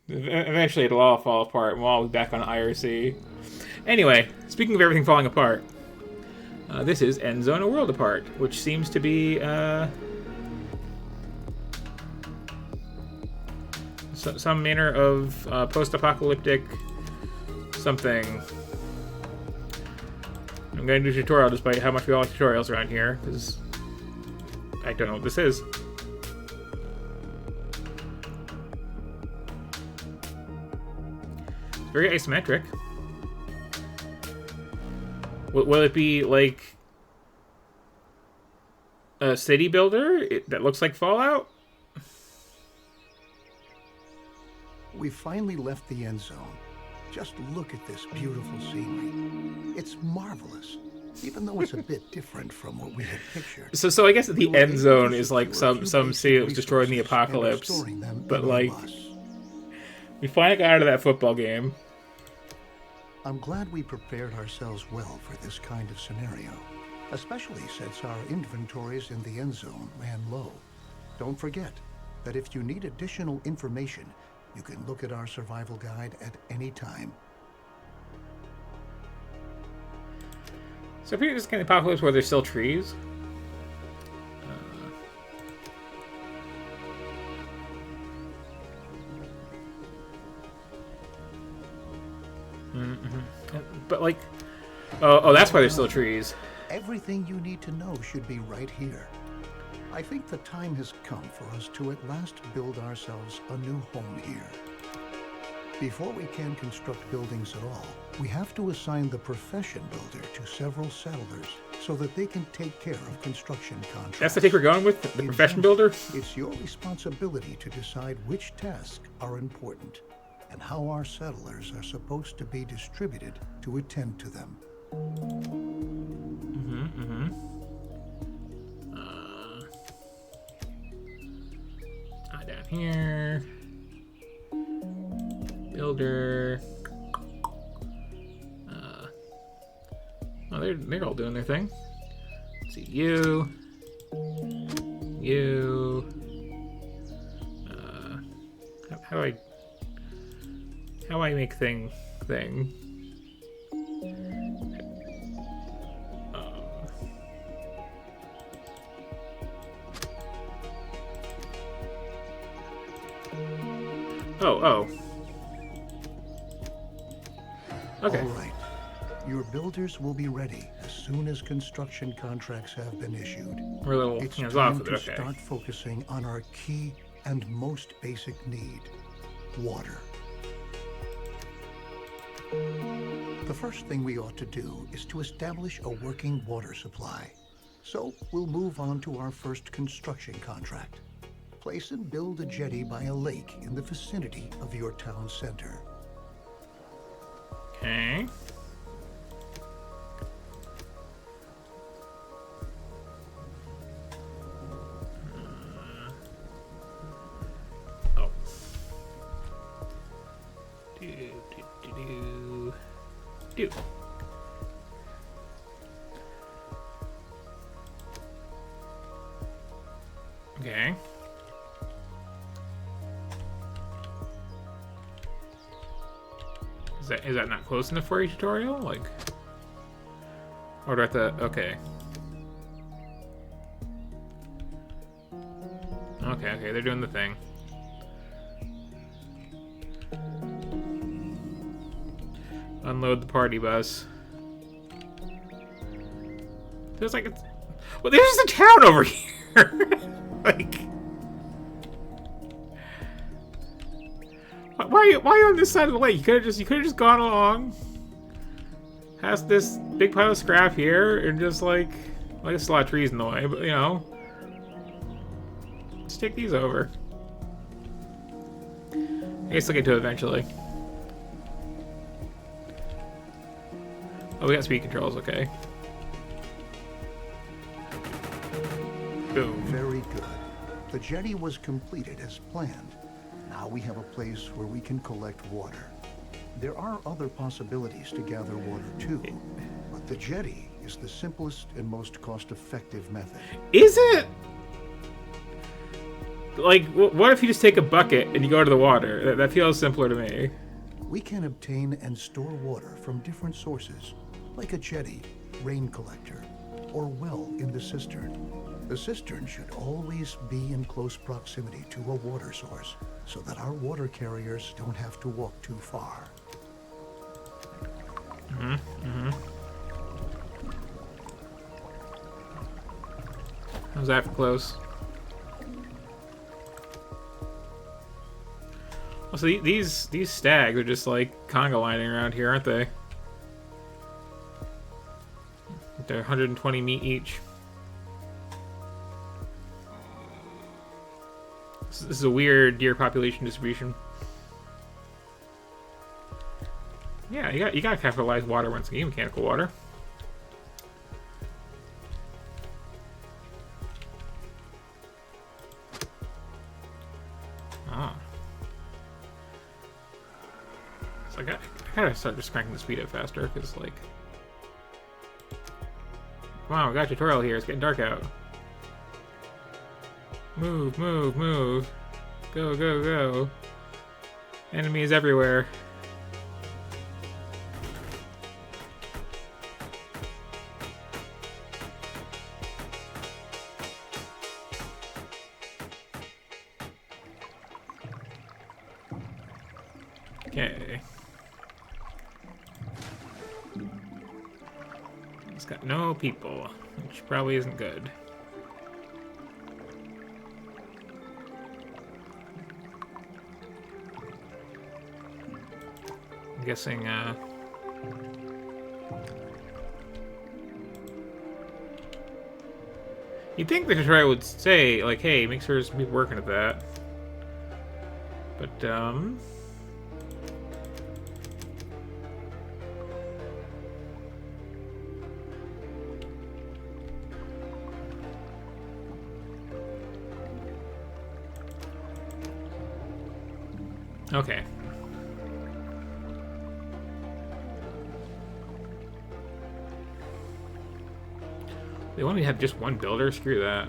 Eventually, it'll all fall apart, and we'll all be back on IRC. Anyway, speaking of everything falling apart, this is Endzone: A World Apart, which seems to be some manner of post-apocalyptic something. I'm going to do a tutorial despite how much we all like tutorials around here, because I don't know what this is. It's very isometric. Will it be like a city builder that looks like Fallout? We finally left the end zone. Just look at this beautiful scenery. It's marvelous, even though it's a bit different from what we had pictured. So I guess the end zone is like some city that was destroyed in the apocalypse. But like, we finally got out of that football game. I'm glad we prepared ourselves well for this kind of scenario, especially since our inventories in the end zone ran low. Don't forget that if you need additional information, you can look at our survival guide at any time. So if you're just kind of apocalypse where there's still trees. But like, oh, that's why there's still trees. Everything you need to know should be right here. I think the time has come for us to at last build ourselves a new home here. Before we can construct buildings at all, we have to assign the profession builder to several settlers so that they can take care of construction contracts. That's the take we're going with? The profession builder? It's your responsibility to decide which tasks are important and how our settlers are supposed to be distributed to attend to them. Down here. Builder. Oh, they're all doing their thing. Let's see, you. How do I make thing? Oh. Okay. All right. Your builders will be ready as soon as construction contracts have been issued. We're a little It's hands time off with to it, okay. start focusing on our key and most basic need, water. The first thing we ought to do is to establish a working water supply. So we'll move on to our first construction contract. Place and build a jetty by a lake in the vicinity of your town center. Okay. Oh. Do. Okay. Is that not close enough for a tutorial? Like, or do I have to? Okay. Okay, they're doing the thing. Unload the party bus. There's like well, there's a town over here. Like, why are you on this side of the lake? You could have just gone along past this big pile of scrap here and just like, well, there's a lot of trees in the way, but you know, let's take these over. I guess I'll get to it eventually. Oh, we got speed controls, okay. Boom. Very good. The jetty was completed as planned. Now we have a place where we can collect water. There are other possibilities to gather water too, but the jetty is the simplest and most cost-effective method. Is it? like, what if you just take a bucket and you go to the water? That feels simpler to me. We can obtain and store water from different sources, like a jetty, rain collector, or well in the cistern. The cistern should always be in close proximity to a water source, so that our water carriers don't have to walk too far. How's that for close? Well, so these stags are just like conga lining around here, aren't they? They're 120 meat each. This is a weird deer population distribution. Yeah, you gotta capitalize water once again, mechanical water. Ah. So I gotta start just cranking the speed up faster, because like... Come on, we got a tutorial here, it's getting dark out. Move, move, move. Go, go, go. Enemies everywhere. Okay. It's got no people, which probably isn't good. I'm guessing, you'd think the tutorial would say, like, hey, make sure there's some people working at that. But, okay. They only have just one builder? Screw that.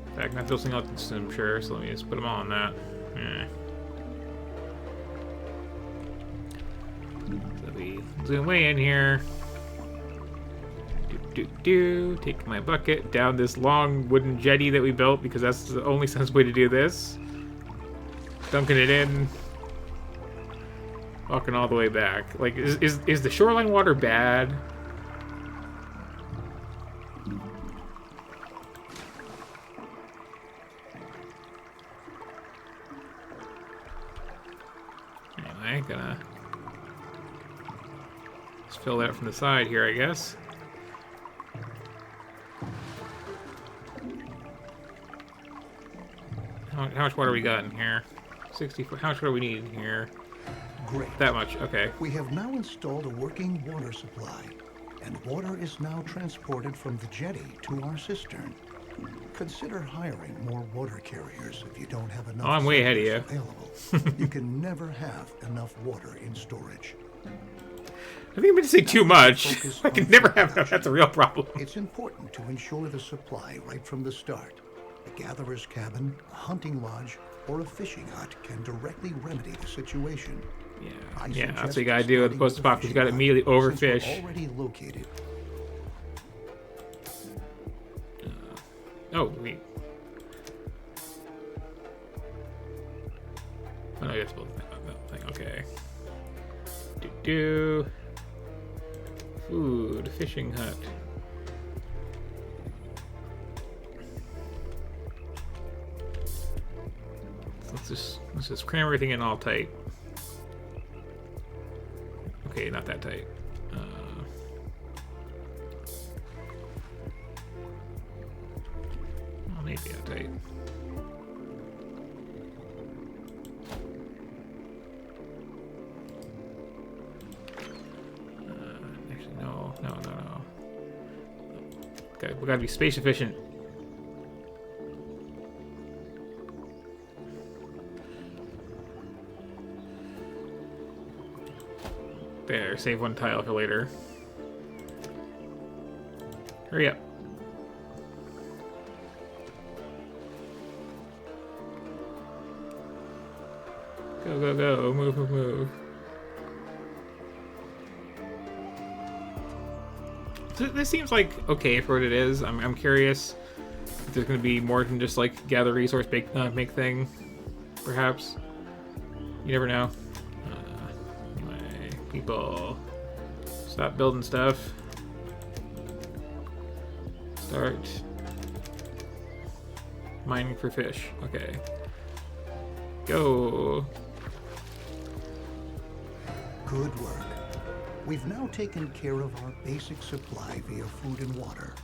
In fact, not building out this, I'm sure, so let me just put them all on that. Yeah. So we zoom way in here. Take my bucket down this long wooden jetty that we built because that's the only sensible way to do this. Dunking it in. Walking all the way back. Like, is the shoreline water bad? Anyway, gonna just fill that from the side here, I guess. How much water we got in here? 64. How much water we need in here? Great. That much. Okay. We have now installed a working water supply, and water is now transported from the jetty to our cistern. Consider hiring more water carriers if you don't have enough. Oh, I'm way ahead of you. Available. You can never have enough water in storage. I think I'm going to say too much. I can never have enough. That's a real problem. It's important to ensure the supply right from the start. A gatherer's cabin, a hunting lodge, or a fishing hut can directly remedy the situation. Yeah, that's what you gotta do with the post-apocalypse. You gotta immediately overfish. Already located. Oh, wait. Oh, no, you have to build that thing. Okay. Food, fishing hut. Let's just cram everything in all tight. Okay, not that tight. Well, maybe that tight. Actually, no. Okay, we gotta be space efficient. There, save one tile for later. Hurry up. Go, go, go. Move, move, move. So this seems like okay for what it is. I'm curious if there's going to be more than just like gather resource, make thing. Perhaps. You never know. Anyway, people, stop building stuff. Start mining for fish. Okay. Go. Good work. We've now taken care of our basic supply via food and water.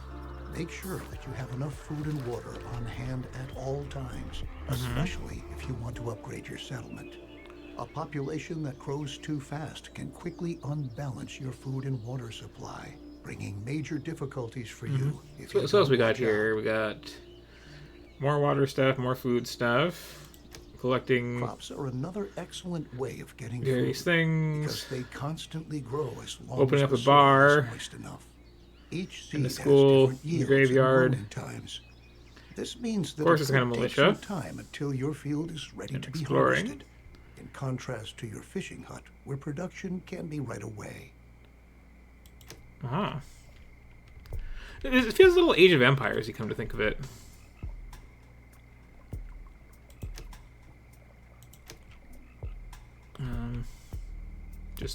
Make sure that you have enough food and water on hand at all times, especially if you want to upgrade your settlement. A population that grows too fast can quickly unbalance your food and water supply, bringing major difficulties for you. If you So what else we got watch here? out. We got more water stuff, more food stuff. Collecting Crops are another excellent way of getting various food, things. because they constantly grow as long Opening as up the a soil bar. is moist enough. Each seed In the has school, different the yields graveyard. and growing times. This means that Of course, it it's kind of could take militia. some time until your field is ready And to be exploring. harvested. In contrast to your fishing hut, where production can be right away. Ah. It feels a little Age of Empires, you come to think of it.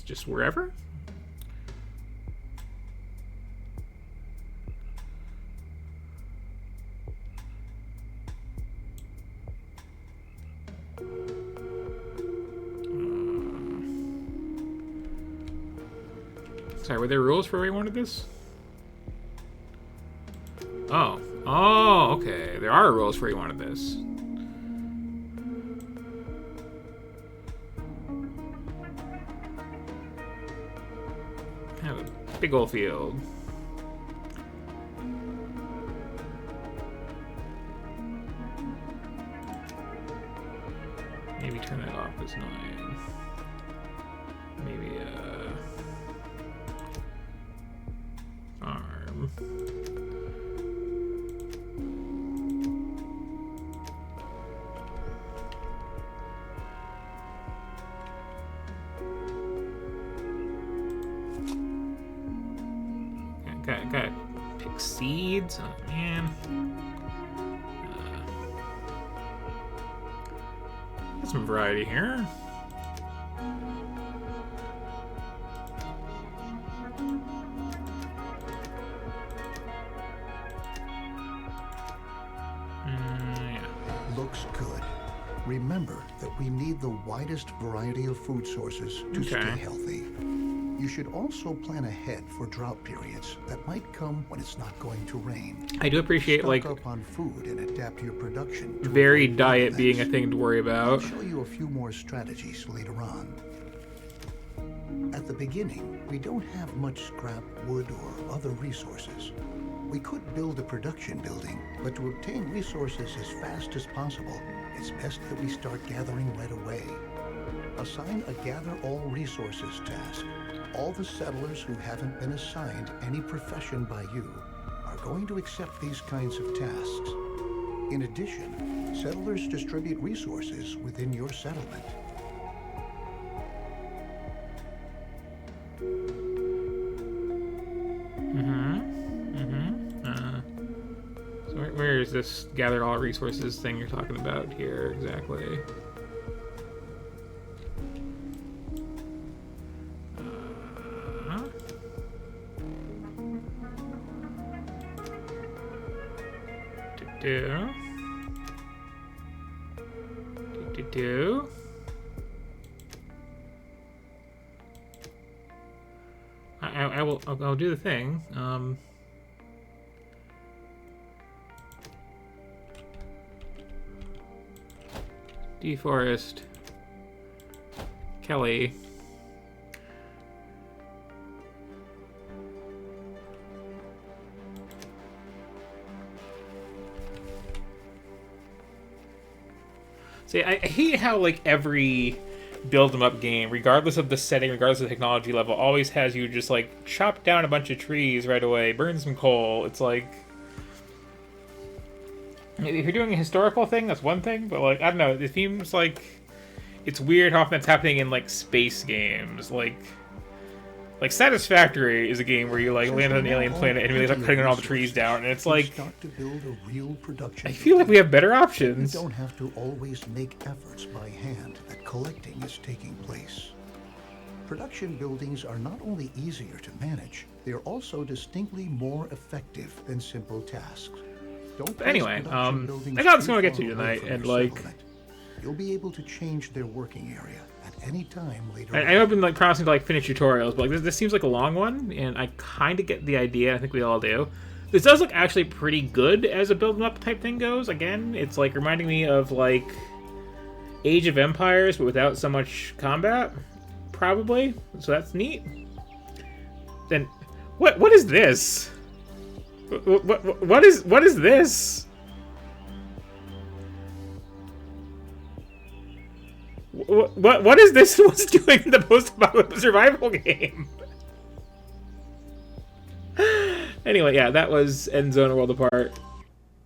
Just wherever? Sorry, were there rules for where we wanted this? Oh. Oh, okay. There are rules for where you wanted this. Have a big old field. Maybe turn that off as 9. Maybe, farm. Gotta pick seeds. Oh man. Got some variety here. Yeah. Looks good. Remember that we need the widest variety of food sources to Okay. stay healthy. You should also plan ahead for drought periods that might come when it's not going to rain. I do appreciate Stock like up on food and adapt your production to varied avoid diet bottlenecks. being a thing to worry I'll about. show you a few more strategies later on. At the beginning, we don't have much scrap wood or other resources. We could build a production building, but to obtain resources as fast as possible, it's best that we start gathering right away. Assign a Gather All Resources task. All the settlers who haven't been assigned any profession by you are going to accept these kinds of tasks. In addition, settlers distribute resources within your settlement. So where is this gather all resources thing you're talking about here exactly? Do. I'll do the thing. Deforest. Kelly. See, I hate how, like, every build 'em up game, regardless of the setting, regardless of the technology level, always has you just, like, chop down a bunch of trees right away, burn some coal. It's like... if you're doing a historical thing, that's one thing, but, like, I don't know, it seems like it's weird how often that's happening in like space games. Like Satisfactory is a game where you like land on an alien planet and you start cutting all the trees down, and it's like start to build a real production. I feel like we have better You options. don't have to always make efforts by hand that collecting is taking place. Production buildings are not only easier to manage, they are also distinctly more effective than simple tasks. Don't place Anyway, production buildings I got this too one to get far to away tonight, from and your like settlement. You'll be able to change their working area at any time later I know I've been like promising to like finish tutorials, but like this seems like a long one, and I kind of get the idea. I think we all do. This does look actually pretty good as a build 'em up type thing goes. Again, it's like reminding me of like Age of Empires, but without so much combat, probably. So that's neat. Then, what is this? What is this? What is this? What's doing in the post-apocalyptic survival game? Anyway, yeah, that was Endzone: A World Apart.